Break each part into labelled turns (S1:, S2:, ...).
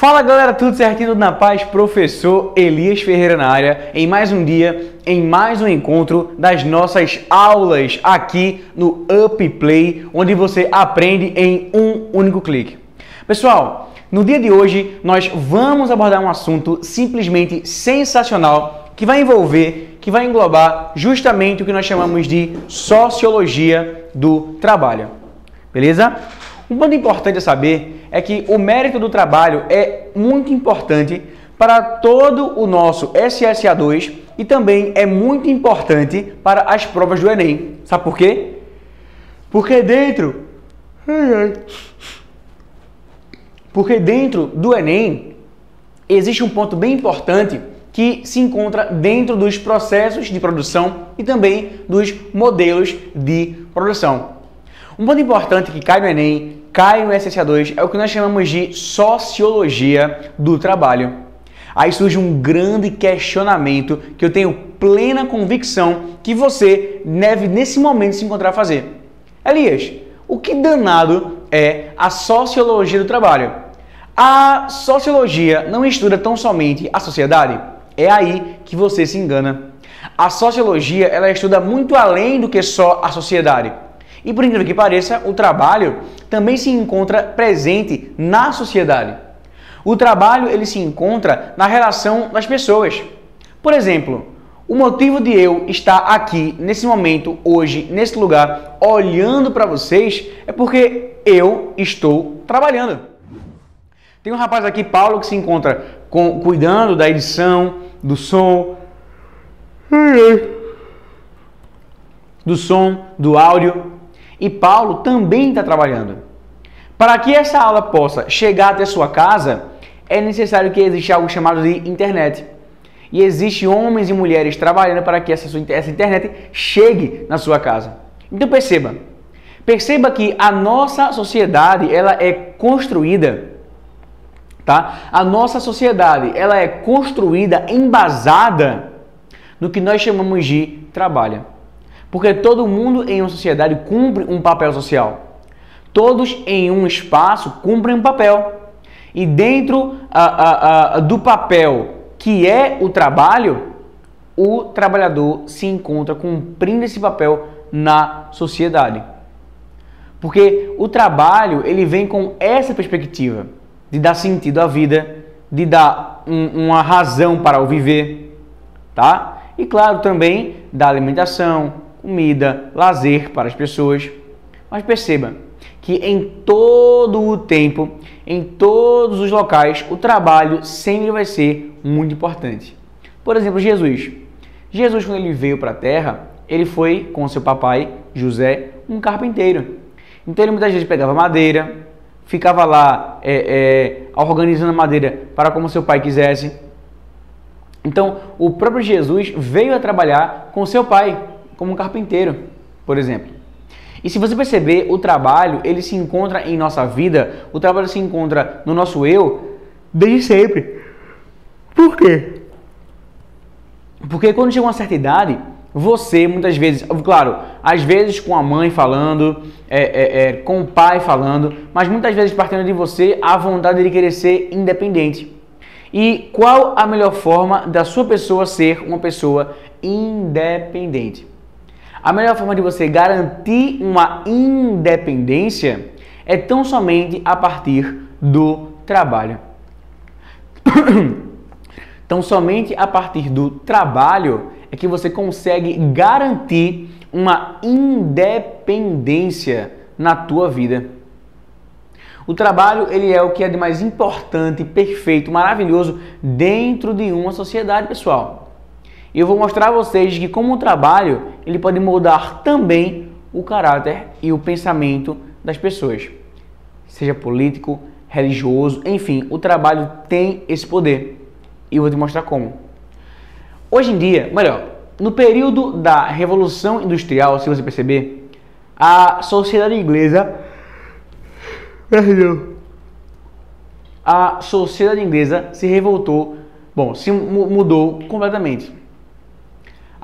S1: Fala galera, tudo certinho, tudo na paz? Professor Elias Ferreira na área, em mais um dia, em mais um encontro das nossas aulas aqui no UpPlay, onde você aprende em um único clique. Pessoal, no dia de hoje nós vamos abordar um assunto simplesmente sensacional que vai englobar justamente o que nós chamamos de sociologia do trabalho. Beleza? Um ponto importante a saber é que o mérito do trabalho é muito importante para todo o nosso SSA2 e também é muito importante para as provas do Enem. Sabe por quê? Porque dentro do Enem existe um ponto bem importante que se encontra dentro dos processos de produção e também dos modelos de produção. Um ponto importante que cai no Enem, cai no SSA2, é o que nós chamamos de sociologia do trabalho. Aí surge um grande questionamento que eu tenho plena convicção que você deve nesse momento se encontrar a fazer. Elias, o que danado é a sociologia do trabalho? A sociologia não estuda tão somente a sociedade? É aí que você se engana. A sociologia, ela estuda muito além do que só a sociedade. E por incrível que pareça, o trabalho também se encontra presente na sociedade. O trabalho ele se encontra na relação das pessoas. Por exemplo, o motivo de eu estar aqui, nesse momento, hoje, nesse lugar, olhando para vocês, é porque eu estou trabalhando. Tem um rapaz aqui, Paulo, que se encontra cuidando da edição, do som, do áudio. E Paulo também está trabalhando. Para que essa aula possa chegar até sua casa, é necessário que exista algo chamado de internet. E existem homens e mulheres trabalhando para que essa internet chegue na sua casa. Então perceba que a nossa sociedade ela é construída, tá? A nossa sociedade ela é construída embasada no que nós chamamos de trabalho. Porque todo mundo em uma sociedade cumpre um papel social. Todos em um espaço cumprem um papel. E dentro do papel que é o trabalho, o trabalhador se encontra cumprindo esse papel na sociedade. Porque o trabalho ele vem com essa perspectiva de dar sentido à vida, de dar uma razão para o viver, tá? E claro, também da alimentação, comida, lazer para as pessoas. Mas perceba que em todo o tempo, em todos os locais, o trabalho sempre vai ser muito importante. Por exemplo, Jesus, quando ele veio para a terra, ele foi com seu papai, José, um carpinteiro. Então ele muitas vezes pegava madeira, ficava lá organizando a madeira para como seu pai quisesse. Então o próprio Jesus veio a trabalhar com seu pai, como um carpinteiro, por exemplo. E se você perceber, o trabalho, ele se encontra em nossa vida, o trabalho se encontra no nosso eu, desde sempre. Por quê? Porque quando chega uma certa idade, você muitas vezes, claro, às vezes com a mãe falando, com o pai falando, mas muitas vezes partindo de você a vontade de querer ser independente. E qual a melhor forma da sua pessoa ser uma pessoa independente? A melhor forma de você garantir uma independência é tão somente a partir do trabalho. Então, somente a partir do trabalho é que você consegue garantir uma independência na tua vida. O trabalho ele é o que é de mais importante, perfeito, maravilhoso dentro de uma sociedade, pessoal. E eu vou mostrar a vocês que como o trabalho ele pode moldar também o caráter e o pensamento das pessoas. Seja político, religioso, enfim, o trabalho tem esse poder. E eu vou te mostrar como. Hoje em dia, melhor, no período da Revolução Industrial, se você perceber, a sociedade inglesa se revoltou, se mudou completamente.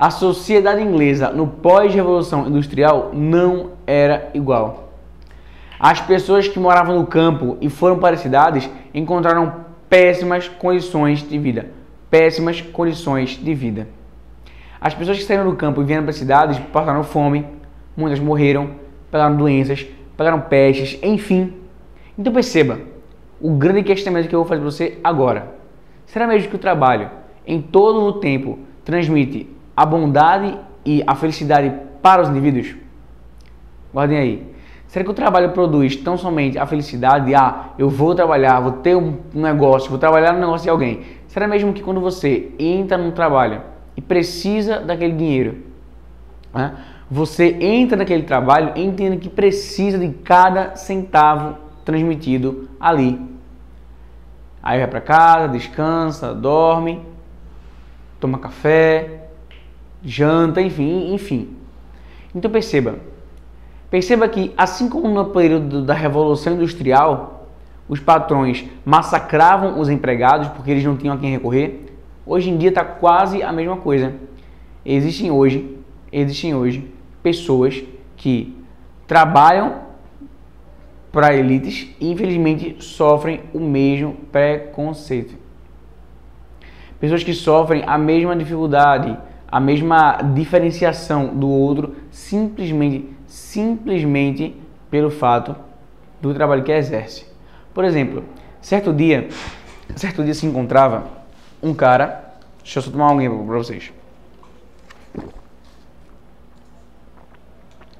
S1: A sociedade inglesa no pós-revolução industrial não era igual. As pessoas que moravam no campo e foram para as cidades encontraram péssimas condições de vida. Péssimas condições de vida. As pessoas que saíram do campo e vieram para as cidades passaram fome, muitas morreram, pegaram doenças, pegaram pestes, enfim. Então perceba, o grande questionamento que eu vou fazer para você agora. Será mesmo que o trabalho, em todo o tempo, transmite a bondade e a felicidade para os indivíduos? Guardem aí. Será que o trabalho produz tão somente a felicidade? Eu vou trabalhar, vou ter um negócio, vou trabalhar no negócio de alguém. Será mesmo que quando você entra no trabalho e precisa daquele dinheiro, né, você entra naquele trabalho entendendo que precisa de cada centavo transmitido ali? Aí vai para casa, descansa, dorme, toma café, janta, enfim. Então perceba que, assim como no período da Revolução Industrial, os patrões massacravam os empregados porque eles não tinham a quem recorrer, hoje em dia está quase a mesma coisa. Existem hoje pessoas que trabalham para elites e infelizmente sofrem o mesmo preconceito. Pessoas que sofrem a mesma dificuldade, a mesma diferenciação do outro, simplesmente pelo fato do trabalho que exerce. Por exemplo, certo dia se encontrava um cara, deixa eu só tomar alguém para vocês.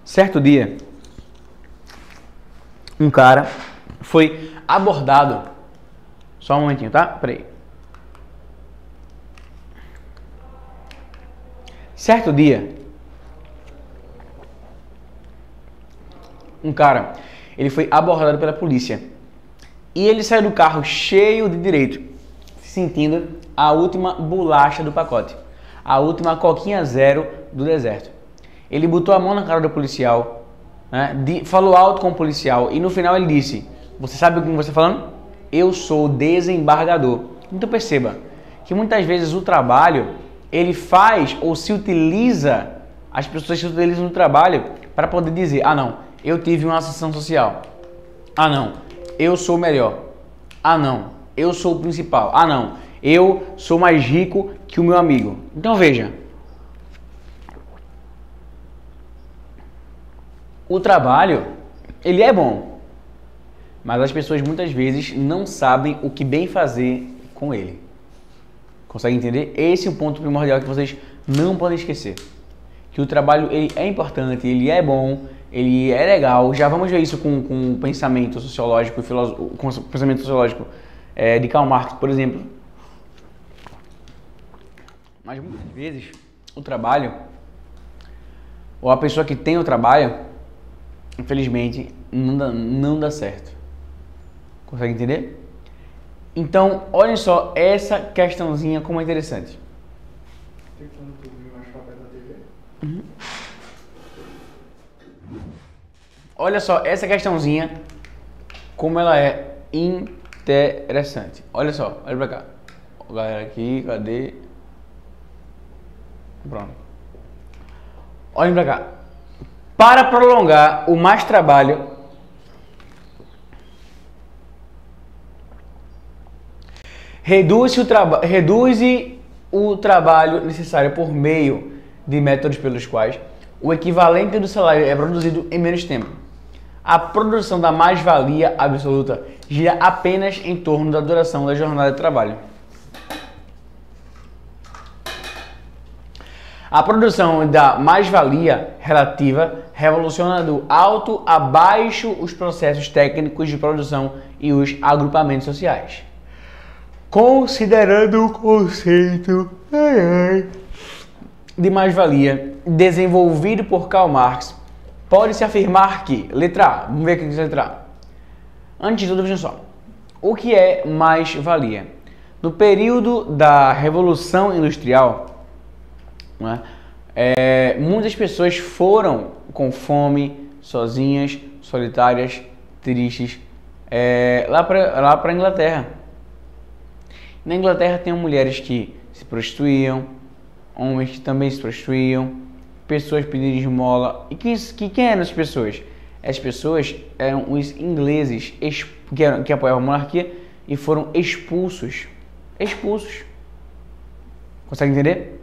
S1: Certo dia, um cara foi abordado. Só um momentinho, tá? Peraí. Certo dia, um cara, ele foi abordado pela polícia. E ele saiu do carro cheio de direito, sentindo a última bolacha do pacote, a última coquinha zero do deserto. Ele botou a mão na cara do policial, né, falou alto com o policial e no final ele disse: você sabe o que você está falando? Eu sou desembargador. Então perceba que muitas vezes o trabalho, ele faz ou se utiliza, as pessoas se utilizam no trabalho para poder dizer: não, eu tive uma ascensão social. Não, eu sou o melhor. Não, eu sou o principal. Não, eu sou mais rico que o meu amigo. Então veja, o trabalho, ele é bom, mas as pessoas muitas vezes não sabem o que bem fazer com ele. Consegue entender? Esse é o ponto primordial que vocês não podem esquecer. Que o trabalho, ele é importante, ele é bom, ele é legal. Já vamos ver isso com o pensamento sociológico, com o pensamento sociológico de Karl Marx, por exemplo. Mas muitas vezes o trabalho, ou a pessoa que tem o trabalho, infelizmente, não dá certo. Consegue entender? Então, olhem só essa questãozinha como é interessante. Olha só essa questãozinha como ela é interessante. Olha só, olha pra cá. Galera aqui, cadê? Pronto. Olhem pra cá. Para prolongar o mais trabalho, reduz o trabalho necessário por meio de métodos pelos quais o equivalente do salário é produzido em menos tempo. A produção da mais-valia absoluta gira apenas em torno da duração da jornada de trabalho. A produção da mais-valia relativa revoluciona do alto a baixo os processos técnicos de produção e os agrupamentos sociais. Considerando o conceito de mais-valia desenvolvido por Karl Marx, pode-se afirmar que, letra A, vamos ver o que é letra A. Antes de tudo, vejam só, o que é mais-valia? No período da Revolução Industrial, né, muitas pessoas foram com fome, sozinhas, solitárias, tristes, lá para a Inglaterra. Na Inglaterra tem mulheres que se prostituíam, homens que também se prostituíam, pessoas pedindo esmola. E quem eram as pessoas? As pessoas eram os ingleses que apoiavam a monarquia e foram expulsos. Expulsos. Consegue entender?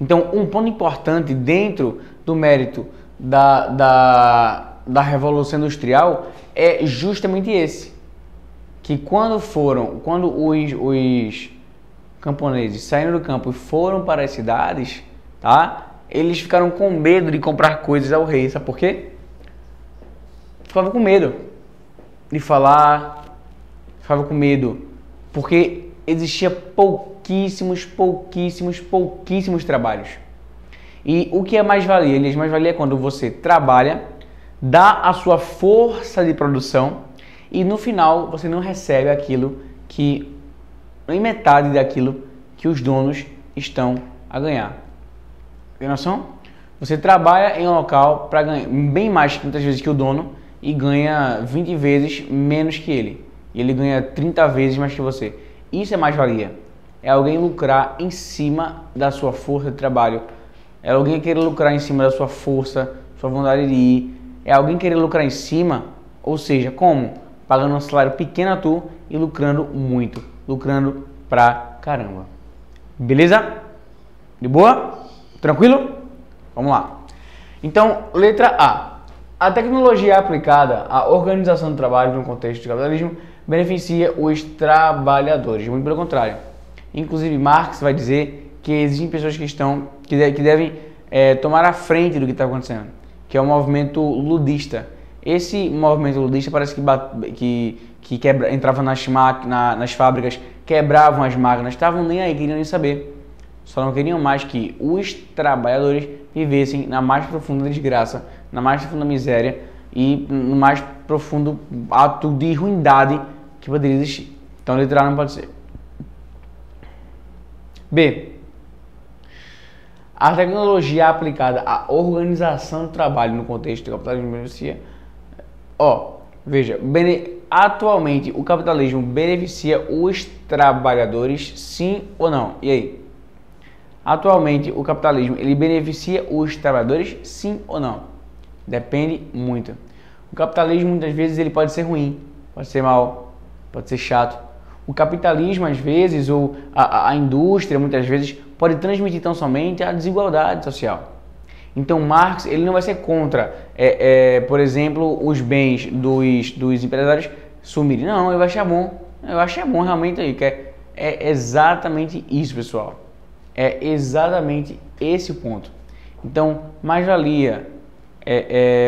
S1: Então, um ponto importante dentro do mérito da Revolução Industrial é justamente esse. Que quando os camponeses saíram do campo e foram para as cidades, tá? Eles ficaram com medo de comprar coisas ao rei. Sabe por quê? Ficavam com medo de falar, ficavam com medo, porque existia pouquíssimos trabalhos. E o que é mais-valia? Mais-valia é quando você trabalha, dá a sua força de produção e no final você não recebe aquilo que, nem metade daquilo que os donos estão a ganhar. Tem noção? Você trabalha em um local para ganhar bem mais muitas vezes que o dono e ganha 20 vezes menos que ele. E ele ganha 30 vezes mais que você. Isso é mais-valia. É alguém lucrar em cima da sua força de trabalho. É alguém querer lucrar em cima da sua força, sua vontade de ir. É alguém querer lucrar em cima, ou seja, como? Pagando um salário pequeno a tu e lucrando muito. Lucrando pra caramba. Beleza? De boa? Tranquilo? Vamos lá. Então, letra A. A tecnologia aplicada à organização do trabalho no contexto do capitalismo beneficia os trabalhadores. Muito pelo contrário. Inclusive, Marx vai dizer que existem pessoas que devem tomar a frente do que está acontecendo, que é o movimento ludista. Esse movimento ludista parece que entrava nas fábricas, quebravam as máquinas, estavam nem aí, queriam nem saber. Só não queriam mais que os trabalhadores vivessem na mais profunda desgraça, na mais profunda miséria e no mais profundo ato de ruindade que poderia existir. Então, literal não pode ser. B. A tecnologia aplicada à organização do trabalho no contexto do capitalismo beneficia. Veja, atualmente o capitalismo beneficia os trabalhadores, sim ou não? E aí? Atualmente o capitalismo ele beneficia os trabalhadores, sim ou não? Depende muito. O capitalismo muitas vezes ele pode ser ruim, pode ser mal, pode ser chato. O capitalismo às vezes ou a indústria muitas vezes pode transmitir tão somente a desigualdade social. Então Marx ele não vai ser contra, por exemplo, os bens dos empresários sumirem. Não, ele vai achar bom. Eu acho bom realmente aí, que é exatamente isso, pessoal. É exatamente esse o ponto. Então, mais-valia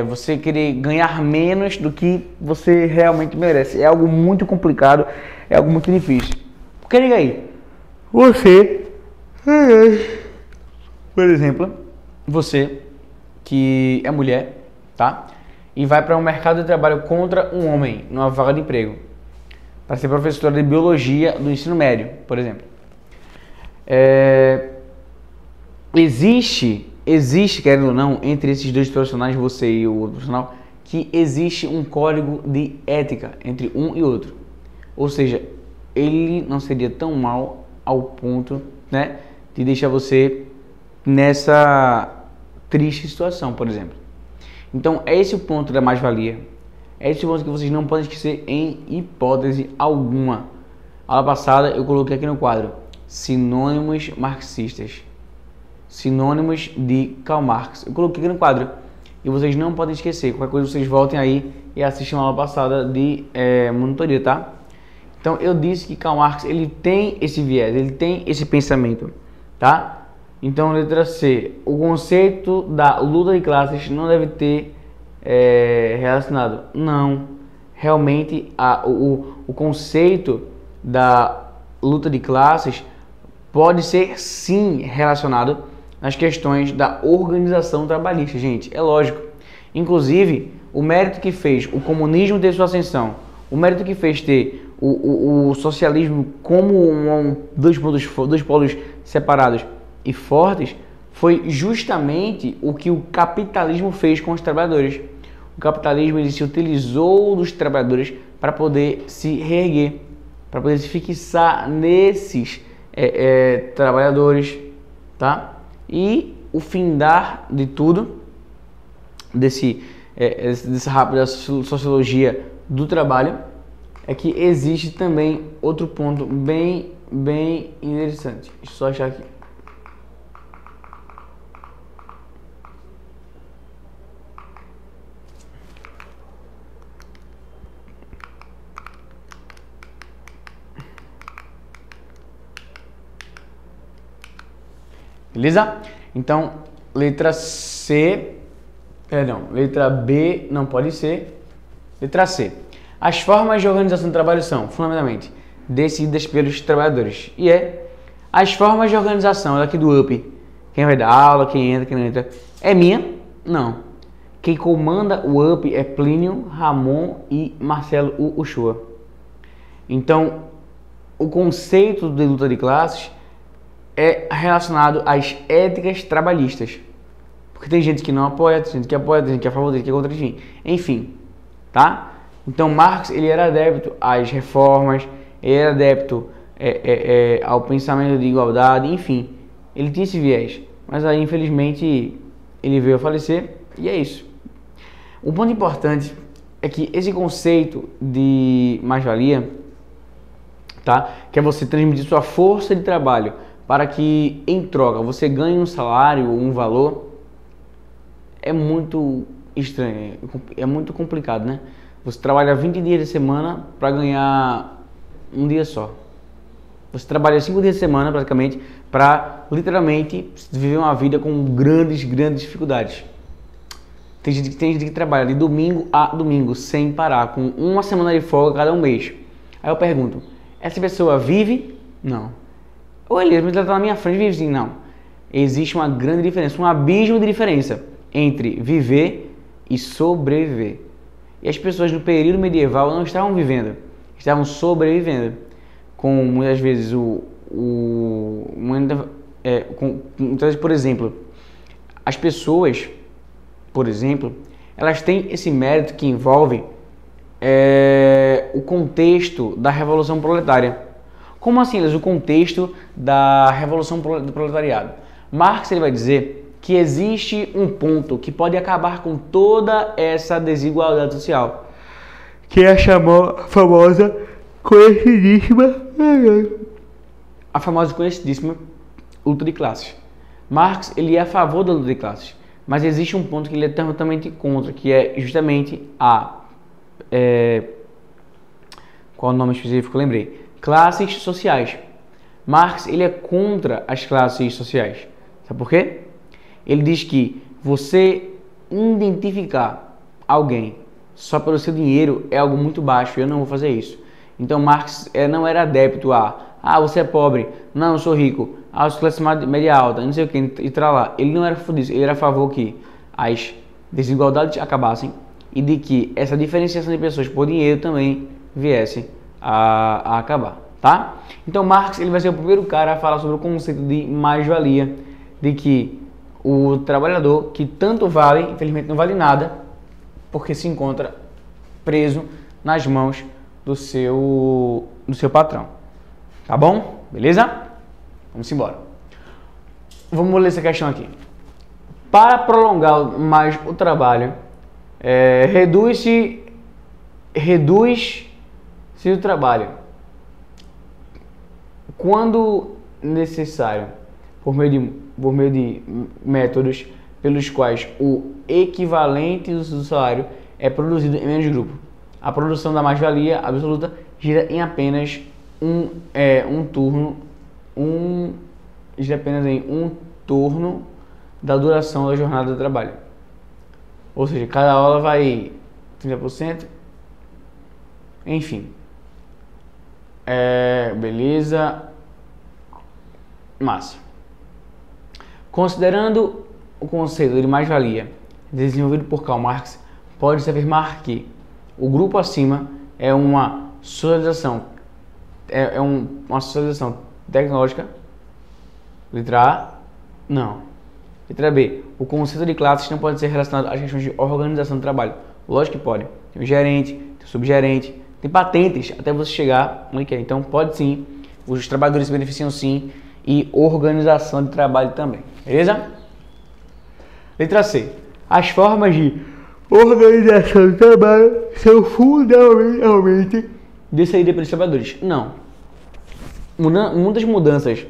S1: você querer ganhar menos do que você realmente merece. É algo muito complicado, é algo muito difícil. Porque liga aí, você, por exemplo, você que é mulher, tá? E vai para um mercado de trabalho contra um homem, numa vaga de emprego, para ser professora de biologia do ensino médio, por exemplo. Existe, querendo ou não, entre esses dois profissionais, você e o outro profissional, que existe um código de ética entre um e outro. Ou seja, ele não seria tão mal ao ponto, né, de deixar você nessa triste situação, por exemplo. Então, é esse o ponto da mais-valia. É esse o ponto que vocês não podem esquecer em hipótese alguma. A aula passada eu coloquei aqui no quadro sinônimos marxistas. Sinônimos de Karl Marx. Eu coloquei aqui no quadro. E vocês não podem esquecer. Qualquer coisa vocês voltem aí e assistam a aula passada de monitoria, tá? Então eu disse que Karl Marx ele tem esse viés, ele tem esse pensamento, tá? Então, letra C. O conceito da luta de classes não deve ter relacionado. Não. Realmente, o conceito da luta de classes pode ser, sim, relacionado nas questões da organização trabalhista, gente. É lógico. Inclusive, o mérito que fez o comunismo ter sua ascensão, o mérito que fez ter o socialismo como dois polos separados e fortes, foi justamente o que o capitalismo fez com os trabalhadores. O capitalismo ele se utilizou dos trabalhadores para poder se reerguer, para poder se fixar nesses trabalhadores, tá? E o findar de tudo, dessa rápida sociologia do trabalho, é que existe também outro ponto bem interessante. Deixa eu só achar aqui. Beleza? Então, letra B não pode ser. Letra C. As formas de organização do trabalho são, fundamentalmente, decididas pelos trabalhadores. E as formas de organização daqui do UP, quem vai dar aula, quem entra, quem não entra, é minha? Não. Quem comanda o UP é Plínio, Ramon e Marcelo Uchoa. Então, o conceito de luta de classes é relacionado às éticas trabalhistas. Porque tem gente que não apoia, tem gente que apoia, tem gente que é a favor, tem gente que é contra, enfim. Tá? Então Marx ele era adepto às reformas, ele era adepto ao pensamento de igualdade, enfim. Ele tinha esse viés. Mas aí infelizmente ele veio a falecer e é isso. Um ponto importante é que esse conceito de mais-valia, tá? Que é você transmitir sua força de trabalho para que, em troca, você ganhe um salário ou um valor, é muito estranho, é muito complicado, né? Você trabalha 20 dias de semana para ganhar um dia só. Você trabalha 5 dias de semana, praticamente, para, literalmente, viver uma vida com grandes dificuldades. Tem gente que trabalha de domingo a domingo, sem parar, com uma semana de folga cada um mês. Aí eu pergunto, essa pessoa vive? Não. Ou ele está na minha frente e vive assim? Não. Existe uma grande diferença, um abismo de diferença entre viver e sobreviver. E as pessoas no período medieval não estavam vivendo, estavam sobrevivendo. Com muitas vezes por exemplo, as pessoas, por exemplo, elas têm esse mérito que envolve o contexto da Revolução Proletária. Como assim, Elias? O contexto da Revolução do Proletariado. Marx ele vai dizer que existe um ponto que pode acabar com toda essa desigualdade social, que é a famosa conhecidíssima luta de classes. Marx ele é a favor da luta de classes, mas existe um ponto que ele é totalmente contra, que é justamente qual o nome específico? Lembrei. Classes sociais. Marx ele é contra as classes sociais. Sabe por quê? Ele diz que você identificar alguém só pelo seu dinheiro é algo muito baixo, eu não vou fazer isso. Então Marx não era adepto você é pobre, não, eu sou rico, eu sou classe média alta, não sei o que, e lá. Ele não era disso, ele era a favor que as desigualdades acabassem e de que essa diferenciação de pessoas por dinheiro também viesse a acabar, tá? Então Marx ele vai ser o primeiro cara a falar sobre o conceito de mais-valia, de que o trabalhador que tanto vale, infelizmente não vale nada, porque se encontra preso nas mãos do seu patrão. Tá bom? Beleza? Vamos embora. Vamos ler essa questão aqui. Para prolongar mais o trabalho, reduz-se o trabalho quando necessário, por meio de métodos pelos quais o equivalente do salário é produzido em menos grupo. A produção da mais-valia absoluta gira em apenas um turno da duração da jornada de trabalho. Ou seja, cada aula vai 30%. Enfim. Beleza. Massa. Considerando o conceito de mais-valia desenvolvido por Karl Marx, pode-se afirmar que o grupo acima é uma socialização, uma socialização tecnológica. Letra A, não. Letra B, o conceito de classes não pode ser relacionado às questões de organização do trabalho. Lógico que pode. Tem o gerente, tem o subgerente, tem patentes até você chegar onde quer. Então pode sim, os trabalhadores se beneficiam sim, e organização de trabalho também. Beleza? Letra C. As formas de organização do trabalho são fundamentalmente decidida pelos trabalhadores. Não. Muitas mudanças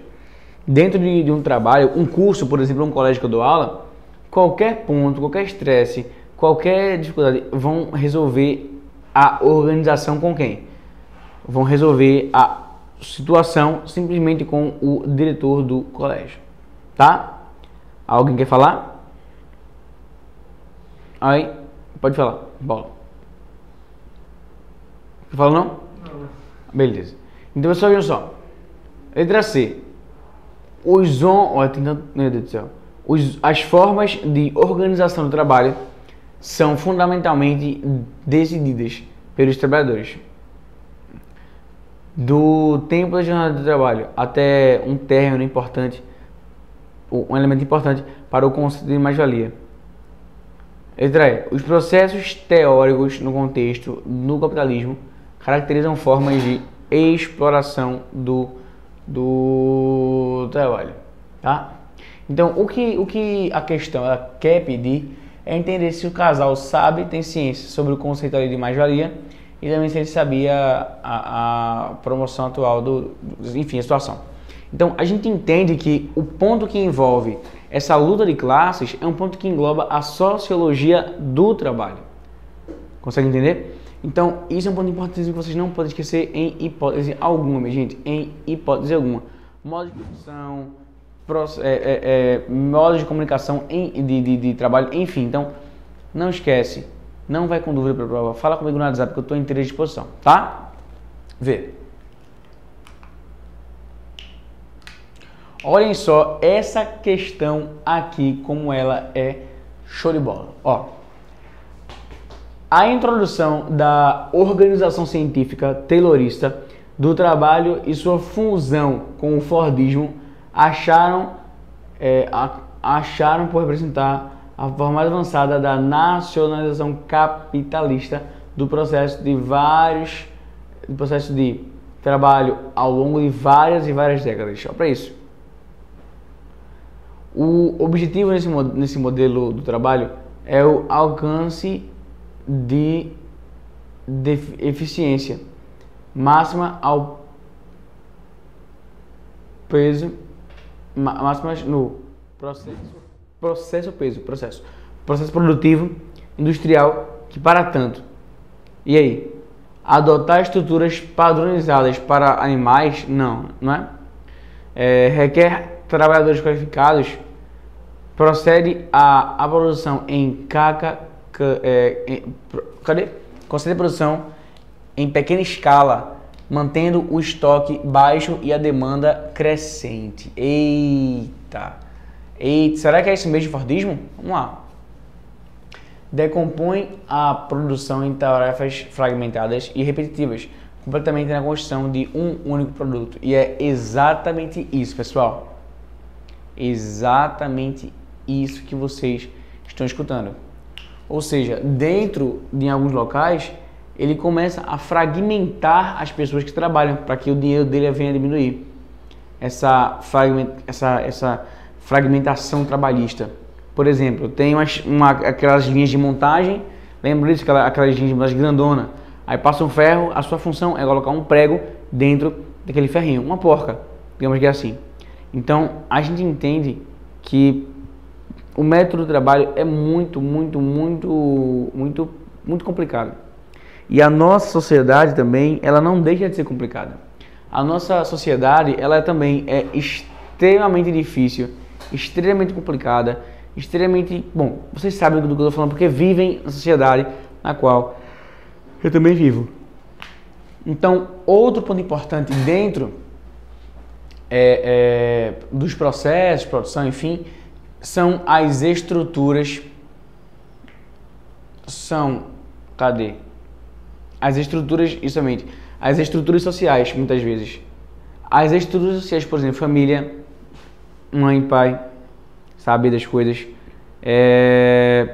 S1: dentro de um trabalho, um curso, por exemplo, um colégio que eu dou aula, qualquer ponto, qualquer estresse, qualquer dificuldade, vão resolver a organização com quem? Vão resolver a situação simplesmente com o diretor do colégio, tá? Alguém quer falar? Aí, pode falar, bola. Quer falar não? Não. Beleza. Então, pessoal, vejam só. Letra C. Meu Deus do céu. As formas de organização do trabalho são fundamentalmente decididas pelos trabalhadores. Do tempo da jornada de trabalho até um término importante, um elemento importante para o conceito de mais-valia. Letra E. Os processos teóricos no contexto do capitalismo caracterizam formas de exploração do trabalho, tá? Então, o que a questão ela quer pedir é entender se o casal tem ciência sobre o conceito ali de mais-valia e também se ele sabia a promoção atual enfim, a situação. Então, a gente entende que o ponto que envolve essa luta de classes é um ponto que engloba a sociologia do trabalho. Consegue entender? Então, isso é um ponto importante que vocês não podem esquecer em hipótese alguma, minha gente. Em hipótese alguma. Modo de produção, modo de comunicação de trabalho, enfim. Então, não esquece. Não vai com dúvida para a prova. Fala comigo no WhatsApp que eu estou inteira disposição, tá? Vê. Olhem só essa questão aqui, como ela é show de bola. Ó. A introdução da organização científica taylorista do trabalho e sua fusão com o Fordismo acharam por representar a forma mais avançada da nacionalização capitalista do processo de trabalho ao longo de várias e várias décadas. Só para isso. O objetivo nesse modelo do trabalho é o alcance de eficiência máxima ao peso máximas no processo produtivo industrial que para tanto. E aí, adotar estruturas padronizadas para animais não é? Requer trabalhadores qualificados, procede a produção em concede a produção em pequena escala, mantendo o estoque baixo e a demanda crescente. Eita, será que é isso mesmo, Fordismo? Vamos lá. Decompõe a produção em tarefas fragmentadas e repetitivas, completamente na construção de um único produto. E é exatamente isso, pessoal. Exatamente isso que vocês estão escutando. Ou seja, dentro de alguns locais, ele começa a fragmentar as pessoas que trabalham para que o dinheiro dele venha a diminuir. Essa fragmentação trabalhista. Por exemplo, tem aquelas linhas de montagem, lembra disso? Aquelas linhas de montagem grandona. Aí passa um ferro, a sua função é colocar um prego dentro daquele ferrinho, uma porca, digamos que é assim. Então, a gente entende que o método de trabalho é muito complicado. E a nossa sociedade também, ela não deixa de ser complicada. A nossa sociedade, ela também é extremamente difícil, extremamente complicada, Bom, vocês sabem do que eu estou falando, porque vivem na sociedade na qual eu também vivo. Então, outro ponto importante dentro dos processos, produção, enfim, são as estruturas. As estruturas, justamente, as estruturas sociais, muitas vezes. As estruturas sociais, por exemplo, família, mãe, pai, sabe das coisas,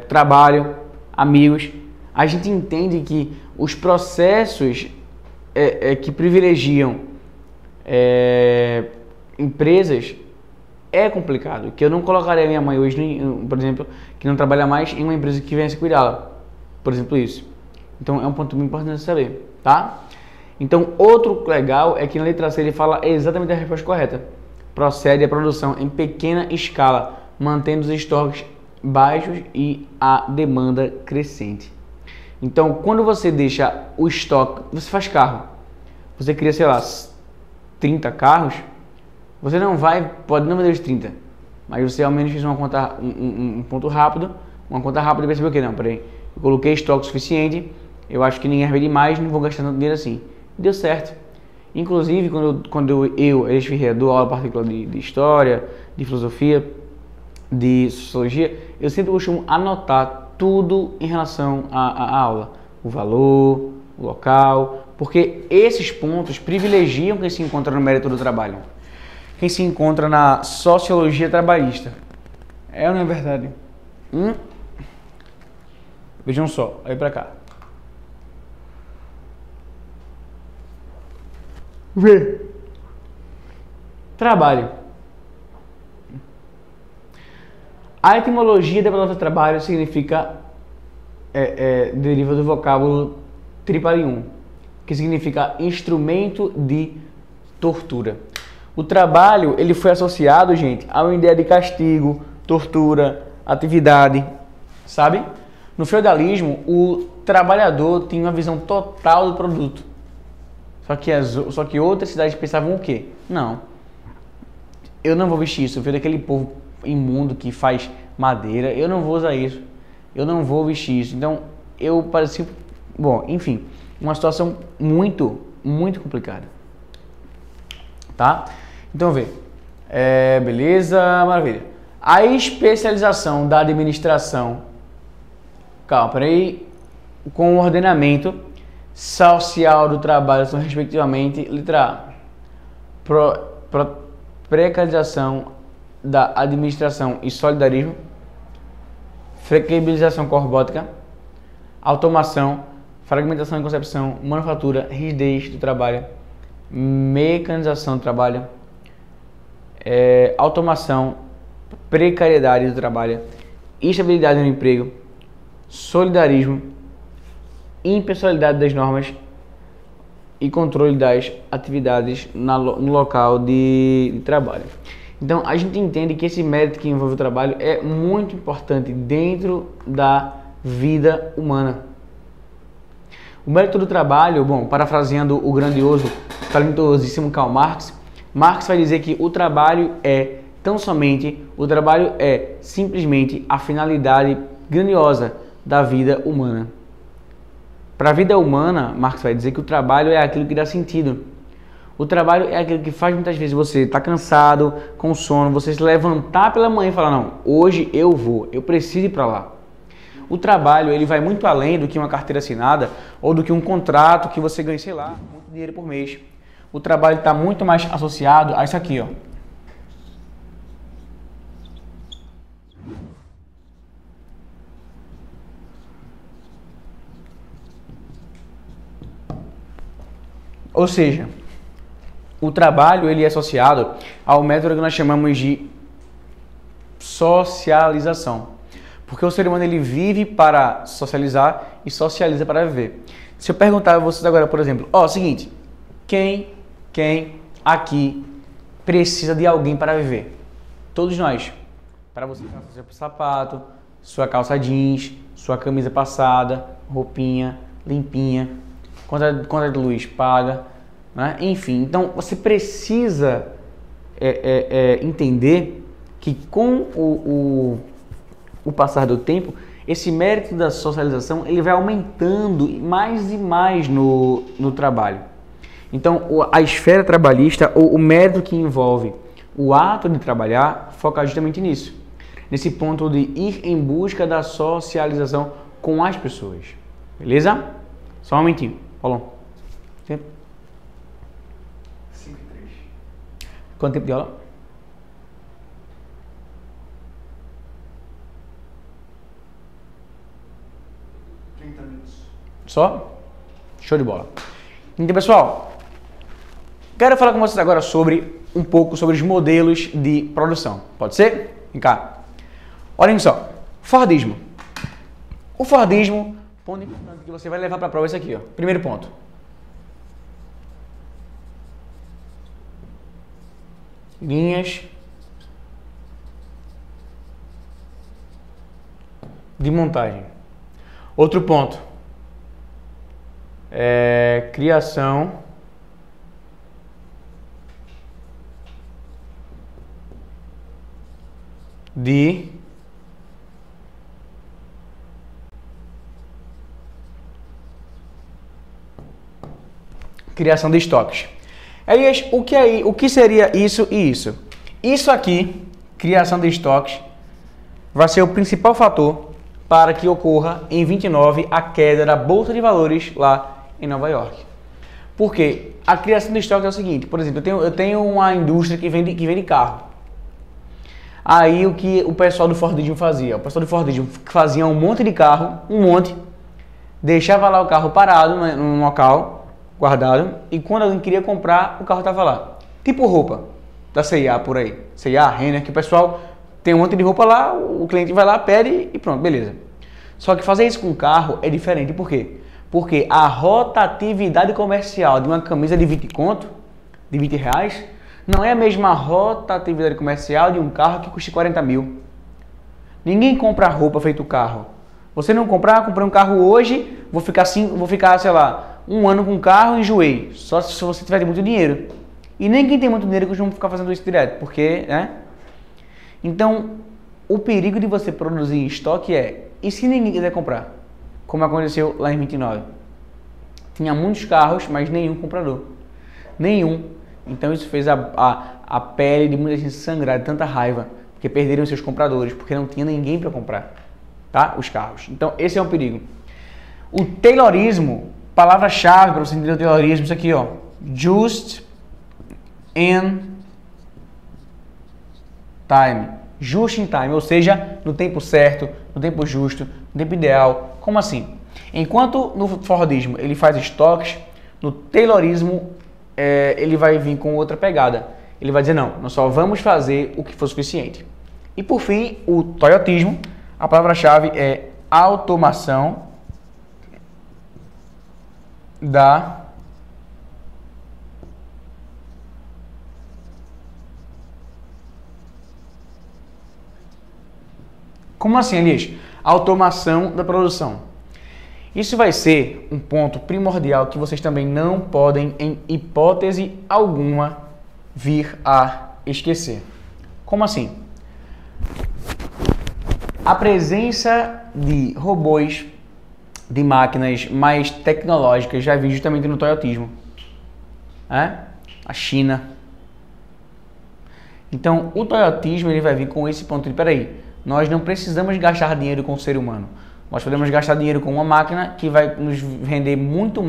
S1: trabalho, amigos. A gente entende que os processos que privilegiam empresas é complicado. Que eu não colocaria minha mãe hoje, por exemplo, que não trabalha mais em uma empresa que venha se cuidá-la. Por exemplo, isso. Então é um ponto muito importante de saber, tá? Então, outro legal é que na letra C ele fala exatamente a resposta correta. Procede a produção em pequena escala, mantendo os estoques baixos e a demanda crescente. Então, quando você deixa o estoque, você faz carro, você cria, sei lá, 30 carros, você pode não vender os 30, mas você ao menos fez uma conta, um ponto rápido, uma conta rápida e percebeu que não, peraí, eu coloquei estoque suficiente, eu acho que ninguém vai vender mais, não vou gastar tanto dinheiro assim. Deu certo. Inclusive, quando eu Elias Ferreira, dou aula particular de história, de filosofia, de sociologia, eu sempre costumo anotar tudo em relação à aula. O valor, o local, porque esses pontos privilegiam quem se encontra no mérito do trabalho. Quem se encontra na sociologia trabalhista. É ou não é verdade? Vejam só, olha pra cá. Vê. Trabalho. A etimologia da palavra trabalho significa, deriva do vocábulo tripalium, que significa instrumento de tortura. O trabalho, ele foi associado, gente, a uma ideia de castigo, tortura, atividade, sabe? No feudalismo, o trabalhador tinha uma visão total do produto. Só que outras cidades pensavam o quê? Não, eu não vou vestir isso, eu vejo daquele povo imundo que faz madeira, eu não vou usar isso, eu não vou vestir isso. Então, eu parecia... Bom, enfim, uma situação muito, muito complicada. Tá? Então, vê. Beleza, maravilha. A especialização da administração... Calma, peraí. Com o ordenamento social do trabalho são, respectivamente, letra A, precarização da administração e solidarismo, flexibilização corbótica, automação, fragmentação e concepção, manufatura, rigidez do trabalho, mecanização do trabalho, automação, precariedade do trabalho, instabilidade no emprego, solidarismo, impessoalidade das normas e controle das atividades no local de trabalho. Então, a gente entende que esse mérito que envolve o trabalho é muito importante dentro da vida humana. O mérito do trabalho, bom, parafraseando o grandioso, talentosíssimo Karl Marx, Marx vai dizer que o trabalho é simplesmente a finalidade grandiosa da vida humana. Para a vida humana, Marx vai dizer que o trabalho é aquilo que dá sentido. O trabalho é aquilo que faz muitas vezes você estar cansado, com sono, você se levantar pela manhã e falar, não, hoje eu preciso ir para lá. O trabalho, ele vai muito além do que uma carteira assinada ou do que um contrato que você ganha, sei lá, muito dinheiro por mês. O trabalho está muito mais associado a isso aqui, ó. Ou seja, o trabalho ele é associado ao método que nós chamamos de socialização. Porque o ser humano ele vive para socializar e socializa para viver. Se eu perguntar a vocês agora, por exemplo, seguinte, quem aqui precisa de alguém para viver? Todos nós. Para você calçar seu sapato, sua calça jeans, sua camisa passada, roupinha, limpinha, conta de luz paga, né? Enfim, então você precisa entender que com o passar do tempo, esse mérito da socialização ele vai aumentando mais e mais no trabalho. Então, a esfera trabalhista, ou o mérito que envolve o ato de trabalhar, foca justamente nisso. Nesse ponto de ir em busca da socialização com as pessoas. Beleza? Só um momentinho. Paulão. Tempo? 5 e 3. Quanto tempo de aula? Só? Show de bola. Então, pessoal, quero falar com vocês agora um pouco sobre os modelos de produção. Pode ser? Vem cá. Olhem só. Fordismo. O Fordismo, ponto importante que você vai levar para a prova é esse aqui, ó. Primeiro ponto. Linhas de montagem. Outro ponto é criação de estoques. Elias, o que seria isso e isso? Isso aqui, criação de estoques, vai ser o principal fator para que ocorra em 29 a queda da Bolsa de Valores lá em Nova York. Porque a criação de estoques é o seguinte, por exemplo, eu tenho uma indústria que vende carro. Aí o que o pessoal do Fordismo fazia? O pessoal do Fordismo fazia um monte de carro, deixava lá o carro parado num local, guardado, e quando alguém queria comprar, o carro estava lá. Tipo roupa da C&A por aí. C&A, Renner, que o pessoal tem um monte de roupa lá, o cliente vai lá, pede e pronto, beleza. Só que fazer isso com o carro é diferente. Por quê? Porque a rotatividade comercial de uma camisa de 20 conto, de 20 reais, não é a mesma rotatividade comercial de um carro que custa 40 mil. Ninguém compra roupa feito carro. Você não comprar, comprei um carro hoje, vou ficar, sei lá, um ano com o carro e enjoei. Só se você tiver muito dinheiro. E nem quem tem muito dinheiro costuma ficar fazendo isso direto, porque, né? Então, o perigo de você produzir em estoque é, e se ninguém quiser comprar? Como aconteceu lá em 29. Tinha muitos carros, mas nenhum comprador. Nenhum. Então isso fez a pele de muita gente sangrar de tanta raiva, porque perderam seus compradores, porque não tinha ninguém para comprar, tá? Os carros. Então esse é um perigo. O Taylorismo, palavra-chave para você entender o Taylorismo, isso aqui, ó. Just in time. Just in time, ou seja, no tempo certo, no tempo justo, no tempo ideal. Como assim? Enquanto no Fordismo ele faz estoques, no Taylorismo ele vai vir com outra pegada. Ele vai dizer, não, nós só vamos fazer o que for suficiente. E por fim, o Toyotismo, a palavra-chave é automação da Como assim, Elias? Automação da produção. Isso vai ser um ponto primordial que vocês também não podem, em hipótese alguma, vir a esquecer. Como assim? A presença de robôs, de máquinas mais tecnológicas, já vi justamente no Toyotismo. A China. Então, o Toyotismo ele vai vir com esse ponto de, peraí, nós não precisamos gastar dinheiro com o ser humano. Nós podemos gastar dinheiro com uma máquina que vai nos render muito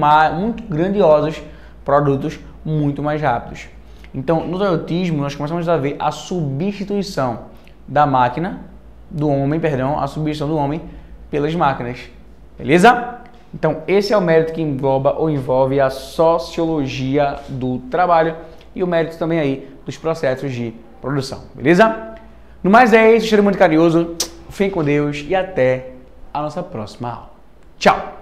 S1: grandiosos produtos muito mais rápidos. Então, no Toyotismo, nós começamos a ver a substituição da máquina, a substituição do homem pelas máquinas. Beleza? Então, esse é o mérito que engloba ou envolve a sociologia do trabalho e o mérito também aí dos processos de produção. Beleza? No mais é isso, cheiro muito carinhoso, fiquem com Deus e até a nossa próxima aula. Tchau!